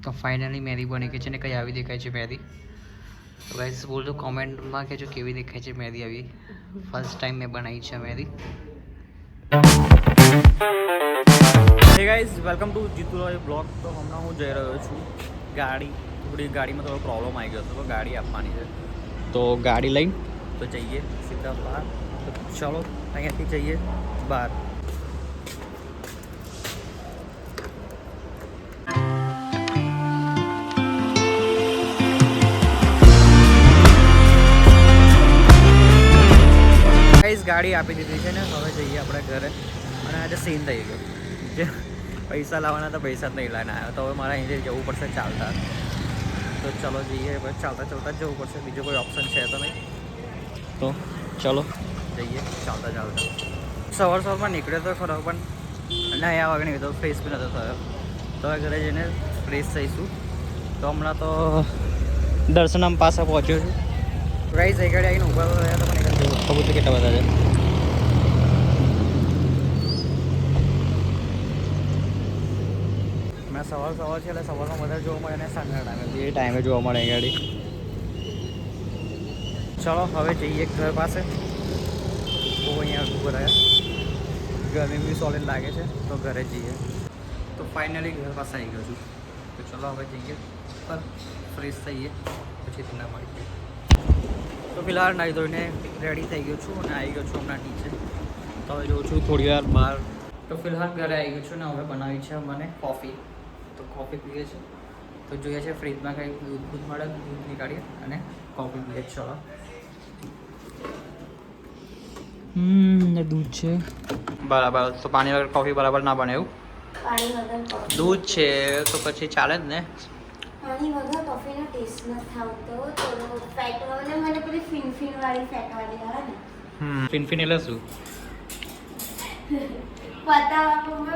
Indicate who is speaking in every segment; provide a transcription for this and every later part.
Speaker 1: તો ફાઇનલી મેરી બની ગઈ છે ને કંઈ આવી દેખાય છે મેરી. તો ગાઈસ બોલજો કોમેન્ટમાં કહેજો કેવી દેખાય છે મેરી આવી. ફર્સ્ટ ટાઈમ મેં બનાવી છે મેરી. Hey guys welcome to Jitubhai blog. તો હમણાં હું જઈ રહ્યો છું ગાડીમાં થોડો પ્રોબ્લેમ આવી ગયો હતો તો ગાડી આપવાની છે. તો ગાડી લઈને તો જઈએ સીધા બહાર. તો ચલો અહીંયાથી જઈએ બહાર. ગાડી આપી દીધી છે ને હવે જઈએ આપણે ઘરે. અને આજે સીન થઈ ગયો જે પૈસા લાવવાના તો પૈસા જ નહીં લઈને આવ્યો તો હવે મારે અહીંથી જવું પડશે ચાલતા. તો ચલો જઈએ ચાલતા ચાલતા જ જવું પડશે, બીજો કોઈ ઓપ્શન છે તો નહીં. તો ચલો જઈએ ચાલતા ચાલતા. સવારમાં નીકળ્યો તો ખરો પણ ના આ વાગે નીકળ્યો ફ્રેશ બી નહોતો થયો. તો હવે ઘરે જઈને ફ્રેશ થઈશું. તો હમણાં તો દર્શનમ પાસે પહોંચ્યો છું. ગાઈસ એક ગાડી આવીને ઊભા રહ્યા તો મને ખબર તો કેટલા બધા છે. મેં સવાર છે એટલે સવારમાં બધા જોવા મળે અને સાંજના ટાઈમે એ ટાઈમે જોવા મળે એ ગાડી. ચલો હવે જઈએ ઘર પાસે. બહુ અહીંયા ઊભા રહ્યા, ગરમી બી સોલિડ લાગે છે તો ઘરે જઈએ. તો ફાઇનલી ઘર પાસે આવી ગયો છું. તો ચલો હવે જઈએ પર ફ્રેશ થઈએ પછી તમને મળીએ. તો ફિલહાલ નાહી ધોઈને રેડી થઈ ગયો છું અને આવી ગયો છું હમણાં નીચે. તો હવે જોઉં છું થોડી વાર બહાર. તો ફિલહાલ ઘરે આવી ગયો છું ને હવે બનાવી છે મને કોફી. તો કોફી પીએ છે તો જોઈએ છે ફ્રીજમાં કંઈ દૂધ મળે દૂધ નીકાળીએ અને કોફી પીએ. ચલો દૂધ છે બરાબર. તો પાણી વગર કોફી બરાબર ના બને એવું. દૂધ છે તો પછી ચાલે જ ને.
Speaker 2: પાણી વગર કોફીનો ટેસ્ટ નથી આવતો. થોડો ફેટ વાળો મને પેલી ફિનફિન વાળી ફેટ વાળી આવે ને.
Speaker 1: ફિનફિન એટલે શું?
Speaker 2: પતા મને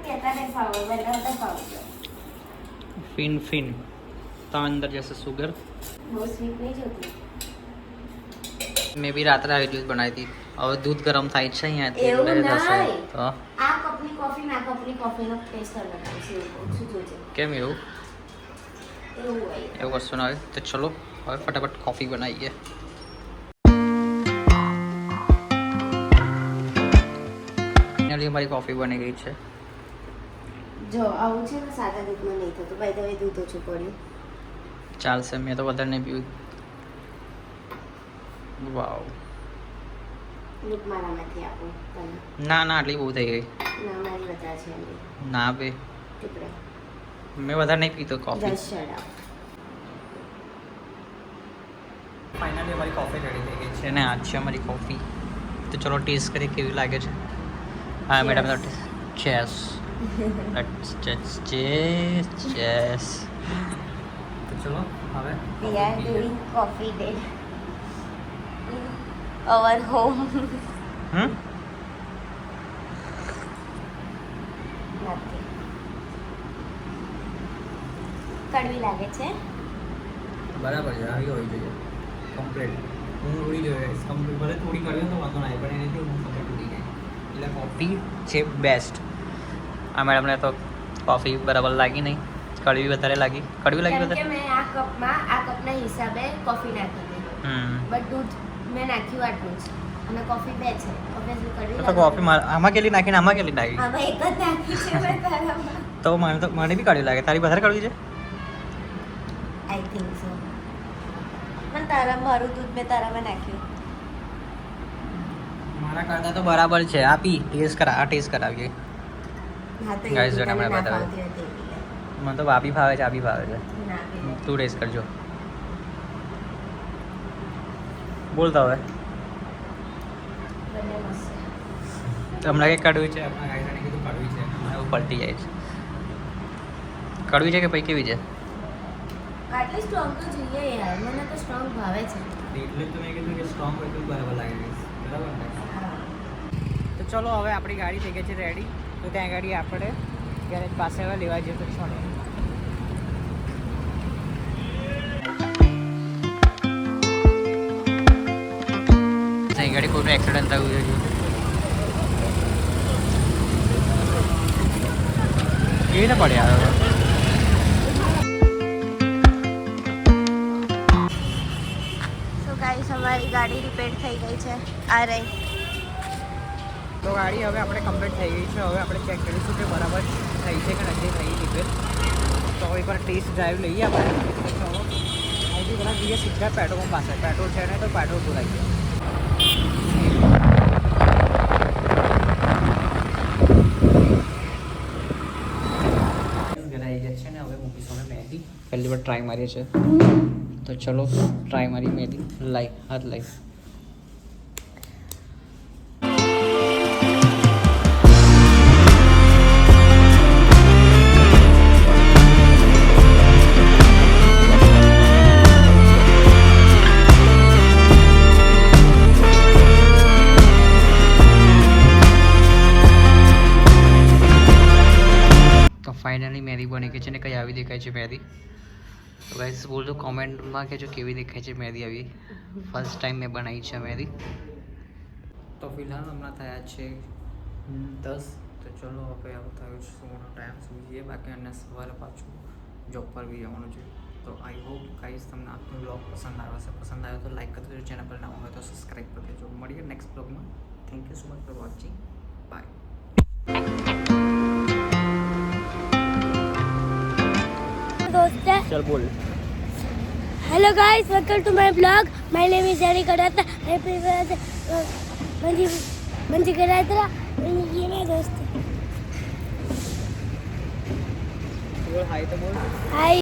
Speaker 2: કહેતા નહીં ફાવે, બધા ફાવતો.
Speaker 1: ફિનફિન તો અંદર જશે સુગર.
Speaker 2: બહુ સ્વીટ નહીં જોતી.
Speaker 1: મેં બી રાત્રે આવી દૂધ બનાવી હતી. હવે દૂધ ગરમ થાય છે અહીંયાથી
Speaker 2: એવું
Speaker 1: એટલે
Speaker 2: નહીં.
Speaker 1: જશે. તો
Speaker 2: આ કપની કોફી ના કપની કોફીનો ટેસ્ટ અલગ આવશે. શું જોજે
Speaker 1: કેમ એવું?
Speaker 2: એવું હોય
Speaker 1: એવું વસ્તુ ના હોય. તો ચલો હવે ફટાફટ કોફી બનાવીએ. ફાઇનલી અમારી કોફી બની ગઈ છે.
Speaker 2: જો આવું છે ને સાદા દૂધમાં નહીં થતું. ભાઈ તો દૂધ ઓછું પડ્યું.
Speaker 1: ચાલશે, મેં તો વધારે નહીં પીવું. વાવ.
Speaker 2: લૂક મારામાંથી આપો તને.
Speaker 1: ના ના આટલી બહુ થઈ ગઈ.
Speaker 2: ના મારી વધારે છે એમની.
Speaker 1: ના બે
Speaker 2: ટુકડા
Speaker 1: મેં વધારે નહીં પીતો કોફી.
Speaker 2: 10 શેડ આપ.
Speaker 1: ફાઇનલી અમારી કોફી રેડી થઈ ગઈ છે અને આ છે અમારી કોફી. તો ચલો ટેસ્ટ કરીએ કેવી લાગે છે. હા મેડમ ચેસ ચેસ. તો ચલો હવે
Speaker 2: We are doing coffee day in our home. Nothing. કડવી લાગે છે.
Speaker 1: બરાબર છે, આવી હોવી જોઈએ કમ્પ્લીટ. હું ઉડી જોઈએ કમ્પ્લીટ. ભલે થોડી કડવી તો વાંધો ના પણ એનાથી હું કમ્પ્લીટ ઉડી જાય એટલે કોફી છે બેસ્ટ. આ મેડમને તો કોફી બરાબર લાગી નહીં, કડવી વધારે લાગી. કડવી લાગી
Speaker 2: કેમ કે
Speaker 1: વધારે.
Speaker 2: મેં આ કપના હિસાબે કોફી નાખી હતી. બટ દૂધ મેં નાખ્યું આટલું જ અને કોફી 2 છે. ઓબ્વિયસલી કડવી
Speaker 1: તો કોફી આમાં કેટલી નાખીને આમાં કેટલી નાખી?
Speaker 2: આમાં એક જ નાખી છે મેં તારામાં.
Speaker 1: તો મને બી કડવી લાગે. તારી વધારે કડવી છે.
Speaker 2: I think so. પણ મારું દૂધ મેં તારામાં નાખ્યું.
Speaker 1: મારા કરતા તો બરાબર છે. આ પી ટેસ્ટ કરાવીએ.
Speaker 2: હા તો
Speaker 1: Guys,
Speaker 2: એ
Speaker 1: જો
Speaker 2: તને
Speaker 1: તમને
Speaker 2: ના
Speaker 1: બતાવે.
Speaker 2: ફાવતી હતી એટલે.
Speaker 1: મને તો આ બી ભાવે છે, આ બી ભાવે છે.
Speaker 2: ના પીવું.
Speaker 1: તું ટેસ્ટ કરજો. બોલતા હવે
Speaker 2: બંને મસ્ત છે.
Speaker 1: હમણાં કંઈક કડવી છે. આપણા ગાઈઝાને કીધું કડવી છે. એવું પલટી જાય છે. કડવી છે કે પછી કેવી છે?
Speaker 2: આટલી સ્ટ્રોંગ તો જોઈએ યાર. મને તો સ્ટ્રોંગ ભાવે છે.
Speaker 1: એટલે તો મેં કીધું કે સ્ટ્રોંગ હોય તો બરાબર લાગે છે. બરાબર ને?
Speaker 2: હા.
Speaker 1: તો ચલો હવે આપણી ગાડી થઈ ગઈ છે રેડી. તો ત્યાં ગાડી આપણે ગેરેજ પાસે હવે લેવા જઈએ તો છોડે. ત્યાં ગાડી કોઈનું એક્સિડન્ટ થયું છે. કેવી રીતે પડ્યા હવે?
Speaker 2: ગાડી રિપેર થઈ ગઈ છે આ રહી.
Speaker 1: તો ગાડી હવે આપણે કમ્પ્લીટ થઈ ગઈ છે. હવે આપણે ચેક કરીશું કે બરાબર થઈ છે કે નથી થઈ રિપેર. તો એકવાર ટેસ્ટ ડ્રાઈવ લઈએ આપણે. તો ચલો અહીંથી પેલા જઈએ સીધા પેટ્રોલ પંપ પાસે. પેટ્રોલ છે ને તો પેટ્રોલ પુરાઈએ. છે ને હવે મૂકીશું અમે મહેંદી. પહેલી વાર ટ્રાય મારીએ છીએ તો ચલો ટ્રાય મારી મહેંદી. લાઈ હાથ લાઈ. ફાઇનલી મહેંદી બની ગઈ છે ને કઈ આવી દેખાય છે મહેંદી. તો ગાઈસ બોલજો કોમેન્ટમાં કે જો કેવી દેખાય છે મહેંદી આવી. ફર્સ્ટ ટાઈમ મેં બનાવી છે મહેંદી. તો ફિલહાલ હમણાં થયા છે 10. તો ચલો હવે આવું થયું છે સુવાનો ટાઈમ સુઈ જઈએ. બાકી અને સવારે પાછું જોબ પર બી જવાનું છે. તો આઈ હોપ ગાઈસ તમને આજનો બ્લોગ પસંદ આવ્યો હશે. પસંદ આવ્યો તો લાઈક કરી દેજો. ચેનલ પર નવા હોય તો સબસ્ક્રાઈબ કરી દેજો. મળીએ નેક્સ્ટ બ્લોગમાં. Thank you so much for watching. Bye. चल बोल.
Speaker 2: Hello guys, welcome to my blog. My name is Jari Kadata. Manji Kadata. ये मेरा दोस्त है.
Speaker 1: बोल हाय तो बोल.
Speaker 2: हाय.